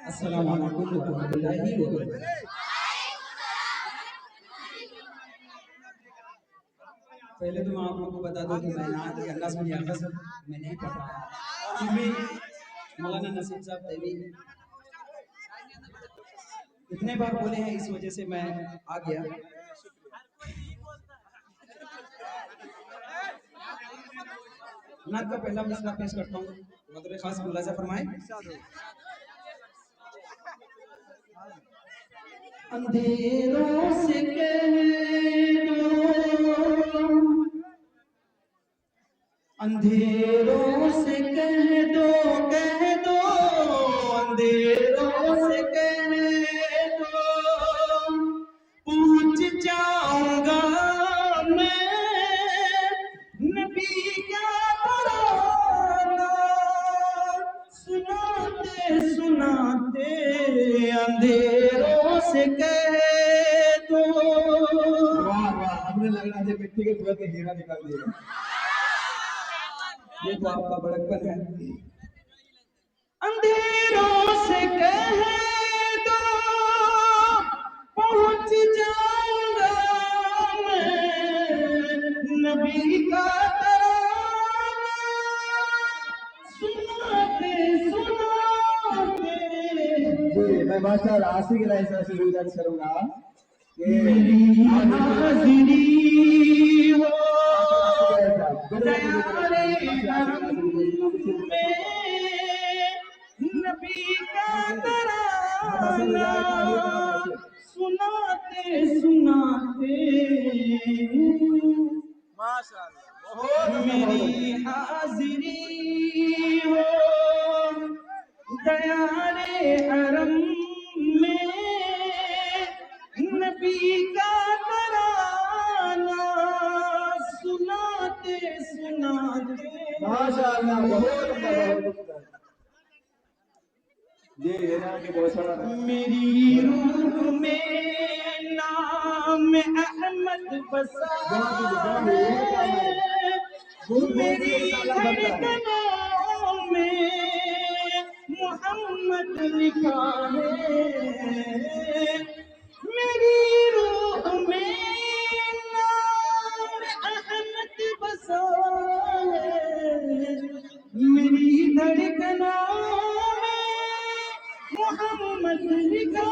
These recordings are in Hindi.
अस्सलाम वालेकुम रहमतुल्लाहि व बरकातहू। पहले तो मैं आप लोगों को बता दूं कि मैं नात या नज़्म या गज़ल मैं नहीं पढ़ रहा क्योंकि मौलाना नसीब साहब देवी इतने बार बोले हैं, इस वजह से मैं आ गया। नात का पहला मिसरा पेश करता हूँ, बतौर खास मुलाजा फरमाए। अंधेरों से कह दो, अंधेरों से कह दो, कह दो, अंधेरों से कह दो, पूछ जाऊंगा मैं नबी का तराना, सुनाते सुनाते अंधेरों से कह दो। वाह वाह, हमने लग रहा है मिट्टी के कुएं के हीरा निकाल दिया। ये तो आपका बड़कपन है। अंधेरों से कह दो, पहुंच जाऊंगा मैं नबी का तराना, सुनाते सुनाते। जी मैं माशाअल्लाह आशिक लाइसा से गुजारिश करूंगा कि मेरी हाजिरी हो दयारे हरम में नबी का तराना, सुनाते सुनाते मेरी हाजिरी हो दयारे हरम में नबी का तराना, सुनाते सुनाते। माशाअल्लाह, बहुत ये ना कि बहुत सारा मेरी रूह में नाम अहमद बसा है, मेरी धड़कनों में मोहम्मद लिखा है, मेरी रूह में नाम अहमद बसा है, मेरी धड़कनों मोहम्मद लिखा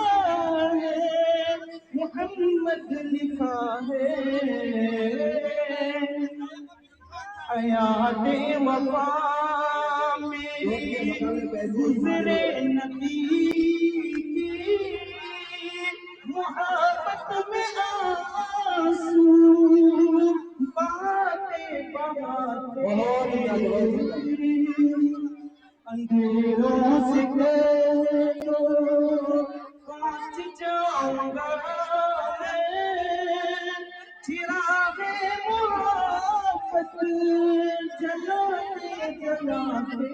है, मोहम्मद लिखा है। हयाते वफा में गुज़रे नबी की, मोहब्बत में आंसू बहाते बहाते अंधेरों से कह दो, पहुंच जाऊंगा मैं चिरागे मोहब्बत जलाते जलाते।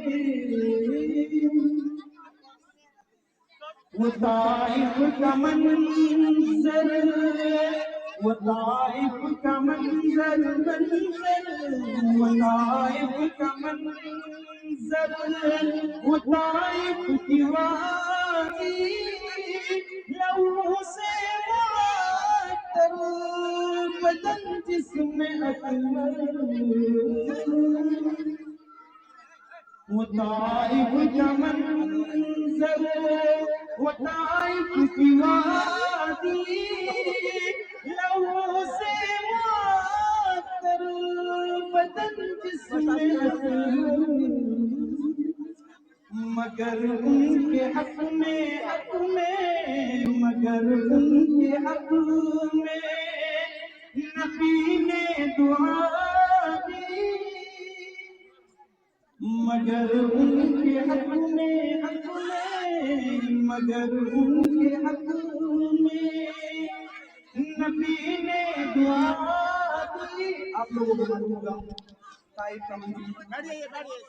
वो ताइफ का मंजर, वो ताइफ का मंजर, मंजर वो ताइफ का मंजर, वो ताइफ की वादी लहू से मुअत्तर, बदन जिस्म अकबर, वो ताइफ का मंजर, वो ताइफ की वादी लहू से मुअत्तर, बदन जिस्म अकबर, मगर उनके हक में, हक में, मगर उनके हक में नबी ने दुआ दी, मगर उनके हक में, हक में, मगर उनके हक में नबी ने दुआ दी। आप लोगों को मालूम होगा ताइफ का मंजर, बैठिए बैठिए,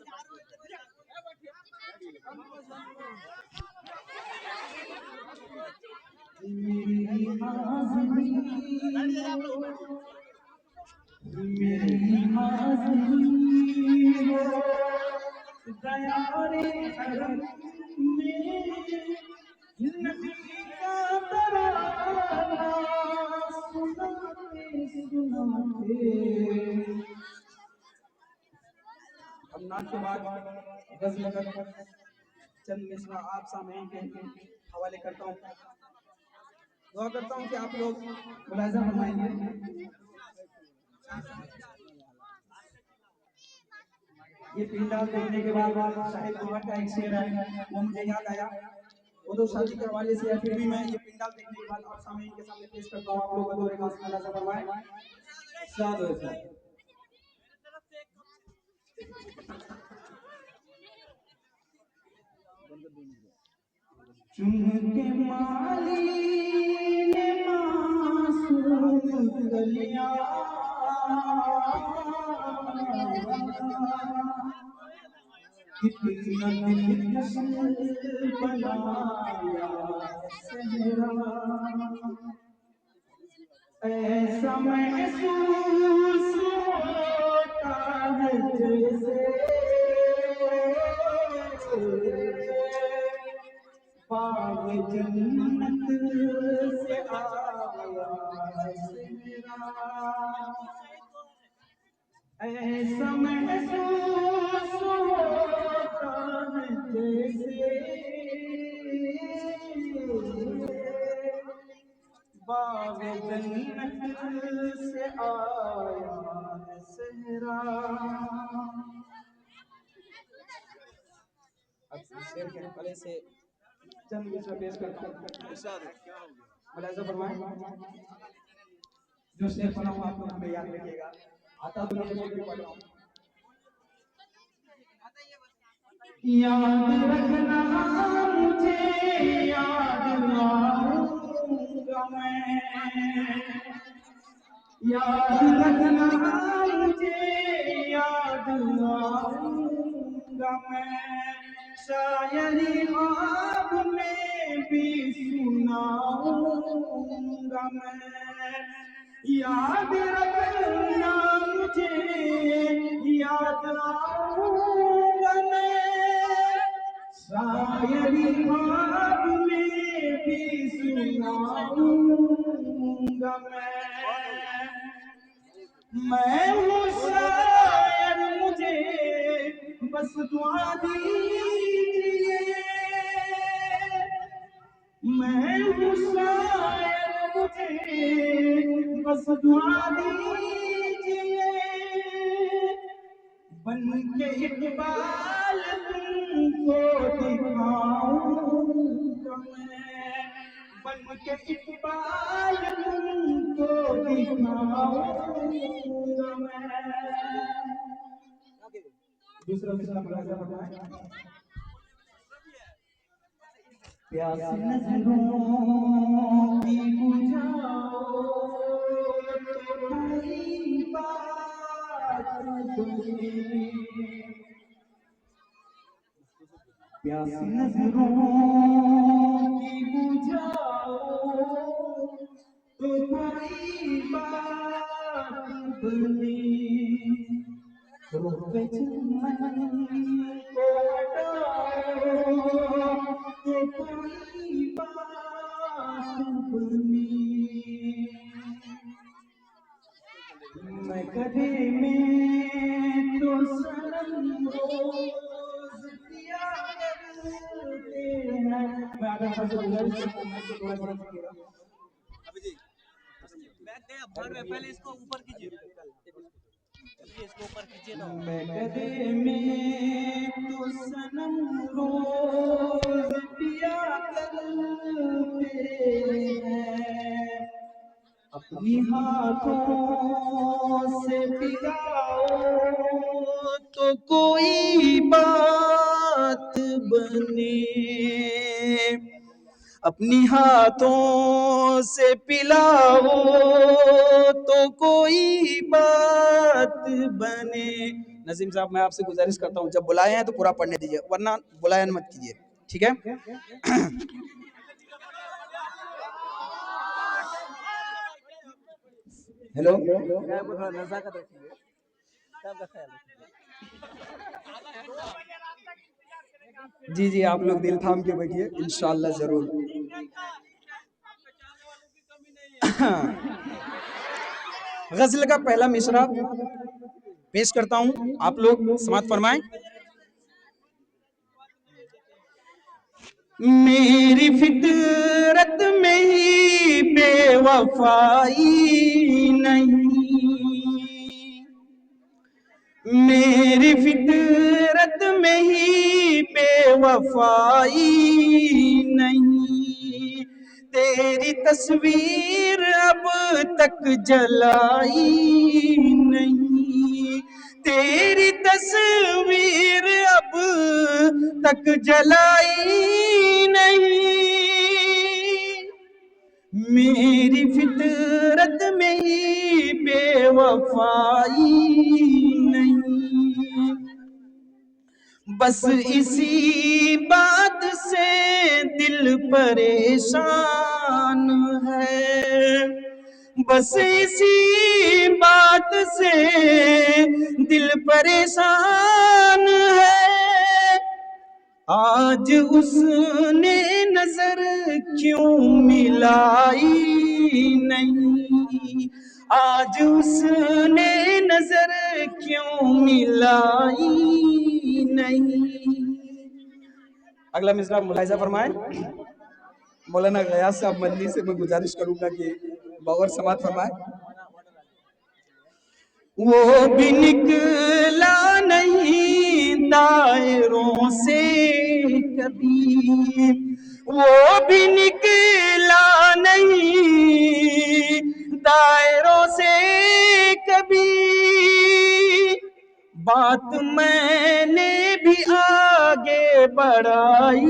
मेरी हाज़िरी, मेरी हाज़िरी हो सारे हरम में नबी का तराना सुनाते सुनाते। अब नाच के बाद गज़ल का चंद मिसरा आप सामने के हवाले करता हूँ। दुआ करता हूँ कि आप लोग मुलाहिजा फरमाएंगे। ये पिंडाल देखने के बाद शाहिद कुमार का एक शेर है, वो मुझे याद आया। वो तो शादी के हवाले से है, फिर भी मैं ये पिंडाल देखने के बाद आप सामने इनके सामने पेश करता हूँ। आप लोग बतौर खास मुलाहिजा फरमाएं। इरशाद हो सर। चुन के माली ने मासूम कलियां कितना दिलकश बनाया सहरा, ऐसा महसूस होता है जैसे बाग जन्नत से आया है सहरा, ऐसा महसूस होता है जैसे बाग जन्नत से आया है सहरा। अब शेर के हवाले से चंद मिसरा पेश करता हूँ। मुलाहिजा फरमाएं। जो शेर पढ़ा हूँ आप लोग हमें याद रखिएगा। आता तो नहीं लेकिन पढ़ रहा हूँ। याद रखना मुझे याद आऊंगा मैं, याद रखना मुझे याद आऊंगा मैं, शायरी ख्वाब में भी सुनाऊंगा मैं। याद रखना मुझे याद आऊंगा मैं, शायरी ख्वाब में भी सुनाऊंगा मैं हूँ शायर मुझे बस दुआ दीजिए, मैं हूँ शायर मुझे बस दुआ दीजिए, बन के इकबाल तुमको दिखाऊंगा मैं, बन के इकबाल तुमको दिखाऊंगा मैं। दूसरा मिसरा मुलाहिजा फरमाएं। प्यास नजरों की बुझाओ तो कोई बात बने, प्यास नजरों की बुझाओ तो कोई बात बने, रूह पे चमन को हटाओ तो कोई बात बने, मैं गधे में तो सनम रोज पिया करते हैं। मैं आगे से गुजारिश करता हूं मैं थोड़ा सा रखिएगा। अभी जी बैग गया भर में, पहले इसको ऊपर कीजिए, इसको ऊपर कीजिए ना। मैं गधे में तो सनम रोज पिया करते हैं, अपनी हाथों से पिलाओ तो कोई बात बने, अपनी हाथों से पिलाओ तो कोई बात बने। नजीम साहब मैं आपसे गुजारिश करता हूँ जब बुलाए हैं तो पूरा पढ़ने दीजिए, वरना बुलाया मत कीजिए, ठीक है? हेलो, थोड़ा नज़ाकत रखिए, सबका ख्याल रखिए। जी जी, आप लोग दिल थाम के बैठिए, इंशाल्लाह जरूर। गजल का पहला मिसरा पेश करता हूं, आप लोग समात फरमाएं। मेरी फितरत में ही बेवफाई नहीं, मेरी फितरत में ही बेवफाई नहीं, तेरी तस्वीर अब तक जलाई नहीं, तेरी तस्वीर अब तक जलाई नहीं, मेरी फितरत में ही बेवफाई नहीं, बस इसी बात से दिल परेशान है, बस इसी बात से दिल परेशान है, आज उसने नजर क्यों मिलाई नहीं, आज उसने नजर क्यों मिलाई नहीं। अगला मिसरा मुलाहिजा फरमाए। मौलाना गयास साहब मदनी से मैं गुजारिश करूंगा कि बगौर समात फरमाए। वो भी निकला नहीं दायरों से कभी, वो भी निकला नहीं दायरों से कभी, बात मैंने भी आगे बढ़ाई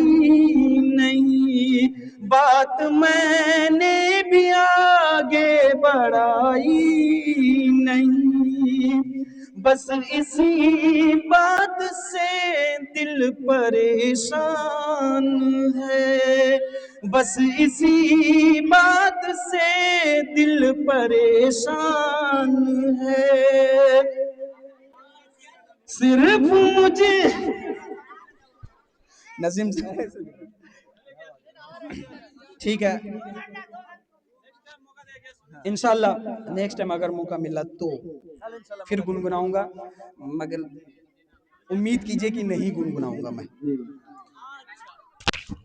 नहीं, बात मैंने भी आगे बढ़ाई नहीं, बस इसी बात से दिल परेशान है, बस इसी बात से दिल परेशान है, सिर्फ मुझे नजीम ठीक है, इंशाल्लाह नेक्स्ट टाइम अगर मौका मिला तो फिर गुनगुनाऊंगा, मगर उम्मीद कीजिए कि नहीं गुनगुनाऊंगा मैं।